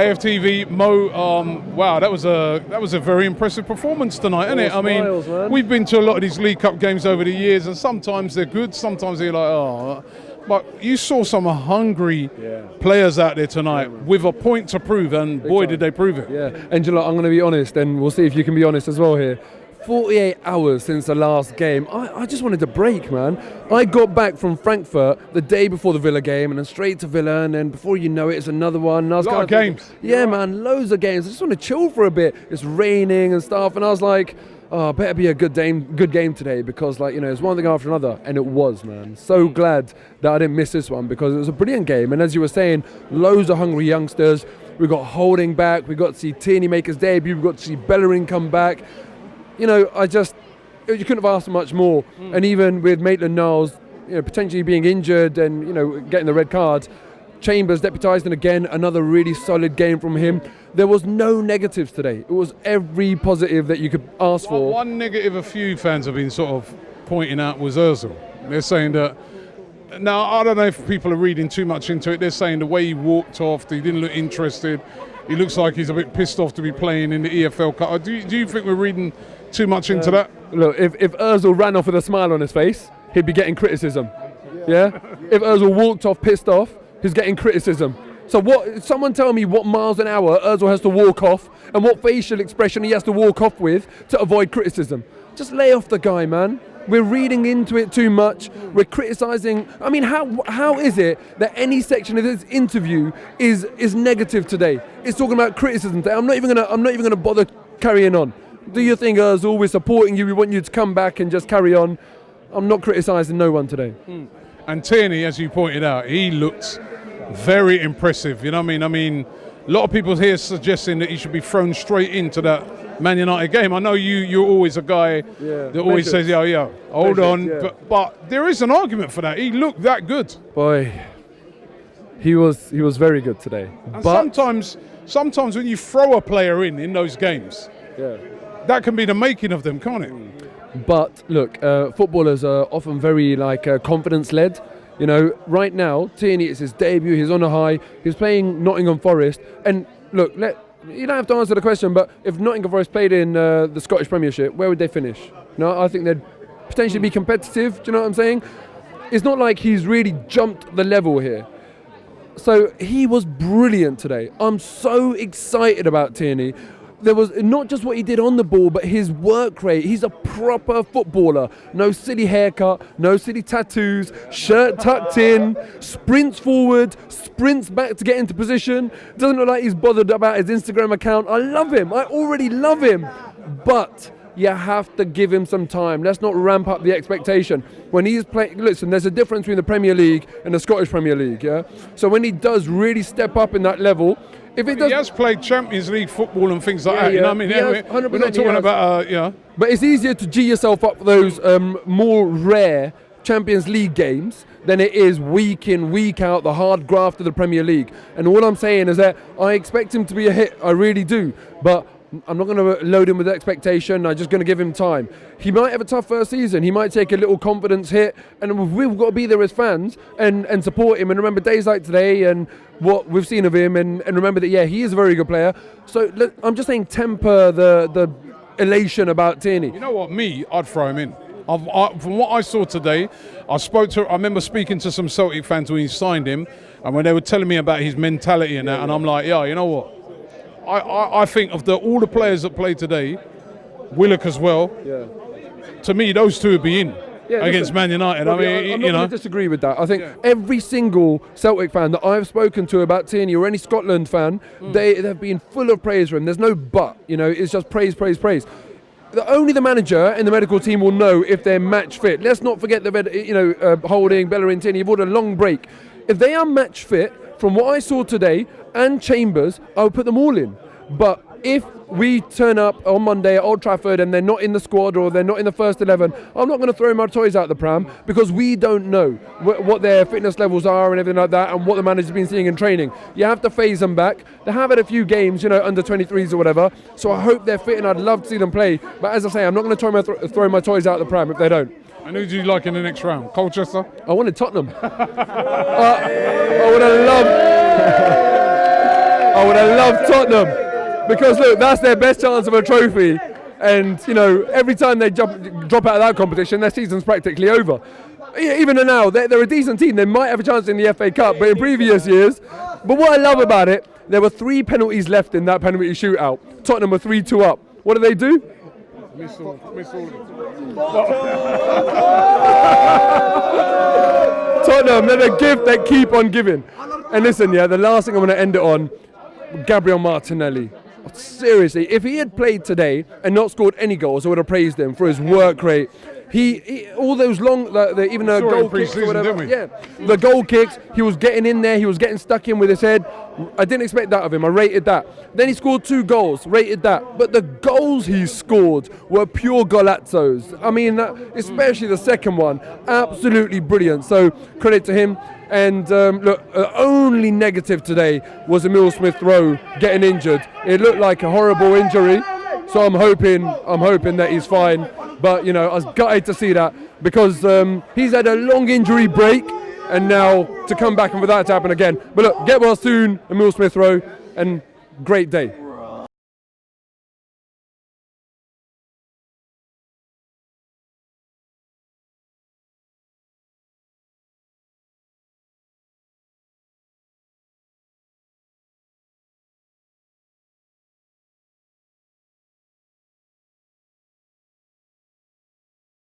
AFTV, Mo, wow, that was a very impressive performance tonight, isn't it? I mean, man. We've been to a lot of these League Cup games over the years, and sometimes they're good, sometimes they're like, oh. But you saw some hungry players out there tonight with a point to prove, and boy, did they prove it. Yeah, and I'm going to be honest, and we'll see if you can be honest as well here. 48 hours since the last game. I just wanted to break, man. I got back from Frankfurt the day before the Villa game and then straight to Villa, and then before you know it, it's another one. And I was a lot of games. Yeah, man, loads of games. I just want to chill for a bit. It's raining and stuff, and I was like, oh, better be a good game today, because, like, you know, it's one thing after another, and it was, man. So glad that I didn't miss this one, because it was a brilliant game, and as you were saying, loads of hungry youngsters. We got Holding back, we got to see Tierney make his debut, we got to see Bellerin come back. You know, you couldn't have asked for much more. And even with Maitland-Niles, you know, potentially being injured and, you know, getting the red card, Chambers deputised, and again, another really solid game from him. There was no negatives today. It was every positive that you could ask for. One negative a few fans have been sort of pointing out was Ozil. They're saying that, now I don't know if people are reading too much into it, they're saying the way he walked off, he didn't look interested. He looks like he's a bit pissed off to be playing in the EFL Cup. Do you think we're reading too much into that? Look, if Ozil ran off with a smile on his face, he'd be getting criticism. Yeah? If Ozil walked off pissed off, he's getting criticism. So what? Someone tell me what miles an hour Ozil has to walk off and what facial expression he has to walk off with to avoid criticism. Just lay off the guy, man. We're reading into it too much. We're criticising. I mean, how is it that any section of this interview is negative today? It's talking about criticism today. I'm not even gonna bother carrying on. Do your thing, Ozil. We're supporting you. We want you to come back and just carry on. I'm not criticising no one today. And Tierney, as you pointed out, he looked very impressive. You know what I mean? A lot of people here suggesting that he should be thrown straight into that Man United game. I know you're always a guy that always says, hold on. Yeah. But there is an argument for that. He looked that good. Boy, he was very good today. And sometimes when you throw a player in those games, that can be the making of them, can't it? But look, footballers are often very confidence-led. You know, right now, Tierney, it's his debut, he's on a high, he's playing Nottingham Forest, and look, you don't have to answer the question, but if Nottingham Forest played in the Scottish Premiership, where would they finish? No, I think they'd potentially be competitive, do you know what I'm saying? It's not like he's really jumped the level here. So he was brilliant today. I'm so excited about Tierney. There was not just what he did on the ball, but his work rate. He's a proper footballer. No silly haircut, no silly tattoos, shirt tucked in, sprints forward, sprints back to get into position. Doesn't look like he's bothered about his Instagram account. I love him. I already love him. But you have to give him some time. Let's not ramp up the expectation. When he's playing, listen, there's a difference between the Premier League and the Scottish Premier League, yeah? So when he does really step up in that level, if it does, he has played Champions League football and things like that. You know what I mean? We're not talking about, But it's easier to G yourself up for those more rare Champions League games than it is week in, week out, the hard graft of the Premier League. And all I'm saying is that I expect him to be a hit. I really do. But I'm not going to load him with expectation. I'm just going to give him time. He might have a tough first season. He might take a little confidence hit. And we've got to be there as fans and support him. And remember days like today and what we've seen of him. And remember that, he is a very good player. So I'm just saying temper the elation about Tierney. You know what? I'd throw him in. From what I saw today, I remember speaking to some Celtic fans when he signed him. And when they were telling me about his mentality and that. And I'm like, you know what? I think of all the players that played today, Willock as well. Yeah. To me, those two would be in against Man United. I'm not going to disagree with that. I think every single Celtic fan that I've spoken to about Tierney or any Scotland fan, they've been full of praise for him. There's no but. It's just praise, praise, praise. Only the manager and the medical team will know if they're match fit. Let's not forget Holding, Bellerin, Tierney. You've had a long break. If they are match fit, from what I saw today, and Chambers, I would put them all in. But if we turn up on Monday at Old Trafford and they're not in the squad or they're not in the first 11, I'm not going to throw my toys out the pram because we don't know what their fitness levels are and everything like that and what the manager's been seeing in training. You have to phase them back. They have had a few games, under 23s or whatever, so I hope they're fit and I'd love to see them play. But as I say, I'm not going to throw my toys out the pram if they don't. And who do you like in the next round? Colchester? I wanted Tottenham. I would have loved... I would have loved Tottenham, because look, that's their best chance of a trophy. And you know, every time they drop out of that competition, their season's practically over. Even now, they're a decent team. They might have a chance in the FA Cup, but in previous years. But what I love about it, there were 3 penalties left in that penalty shootout. Tottenham were 3-2 up. What do? Miss all of it. Tottenham, they're a gift that keep on giving. And listen, yeah, the last thing I'm going to end it on, Gabriel Martinelli. Seriously, if he had played today and not scored any goals, I would have praised him for his work rate. He all those long, even the goal kicks or whatever. Yeah, the goal kicks. He was getting in there. He was getting stuck in with his head. I didn't expect that of him. I rated that. Then he scored 2 goals. Rated that. But the goals he scored were pure golazzos. I mean, especially the second one, absolutely brilliant. So credit to him. And look, only negative today was Emile Smith-Rowe getting injured. It looked like a horrible injury. So I'm hoping that he's fine. But, you know, I was gutted to see that, because he's had a long injury break, and now to come back and for that to happen again. But look, get well soon, Emile Smith-Rowe, and great day.